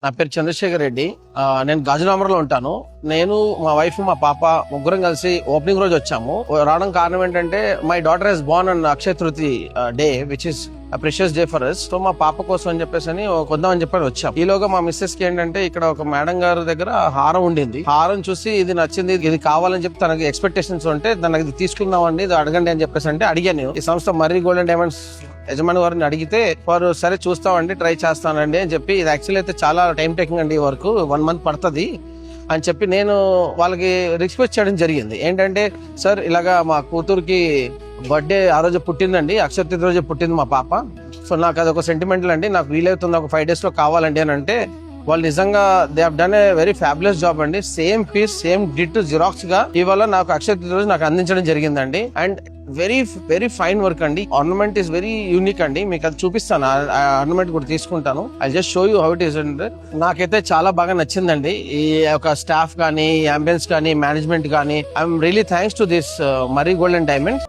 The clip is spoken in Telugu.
నా పేరు చంద్రశేఖర్ రెడ్డి. నేను గాజులామరలో ఉంటాను. నేను, మా వైఫ్, మా పాప ముగ్గురం కలిసి ఓపెనింగ్ రోజు వచ్చాము. రావడం కారణం ఏంటంటే my daughter has born on Akshaya Tritiya day which is precious day for us. So మా పాప కోసం అని చెప్పేసి కొందామని చెప్పని వచ్చాం. ఈలోగా మా మిస్సెస్ కి ఏంటంటే ఇక్కడ ఒక మేడం గారి దగ్గర హారం ఉండింది. హారం చూసి ఇది నచ్చింది, ఇది కావాలని చెప్పి తనకి ఎక్స్పెక్టేషన్స్ ఉంటే తనకి ఇది తీసుకుందామండి, ఇది అడగండి అని చెప్పేసి అంటే అడిగాను. ఈ సంస్థ మర్రి గోల్డ్ అండ్ డైమండ్స్ యజమాని వారిని అడిగితే వారు సరే చూస్తామండి, ట్రై చేస్తానండి అని చెప్పి, ఇది యాక్చువల్లీ అయితే చాలా టైం టేకింగ్ అండి, ఈ వర్క్ 1 month పడుతుంది అని చెప్పి నేను వాళ్ళకి రిక్వెస్ట్ చేయడం జరిగింది. ఏంటంటే సార్ ఇలాగా మా కూతురికి బర్త్డే ఆ రోజు పుట్టిందండి, అక్షయ తృతీయ రోజు పుట్టింది మా పాప. సో నాకు అది ఒక సెంటిమెంటల్ అండి, నాకు వీలవుతుంది ఒక 5 days లో కావాలండి అని అంటే వాళ్ళు నిజంగా they have done a very fabulous job అండి. సేమ్ పీస్ సేమ్ డిట్ జిరాక్స్ గా ఇవాళ నాకు అక్షయ తృతీయ రోజు నాకు అందించడం జరిగిందండి. And very very fine work అండి. ఆర్నమెంట్ ఈస్ వెరీ యూనిక్ అండి. మీకు అది చూపిస్తాను, ఆ ఆర్నమెంట్ కూడా తీసుకుంటాను. I just show you how it is అండి. నాకైతే చాలా బాగా నచ్చిందండి. ఈ యొక్క స్టాఫ్ కానీ, అంబియన్స్ కానీ, మేనేజ్మెంట్ కానీ, I'm really thanks to this Marri gold and diamonds.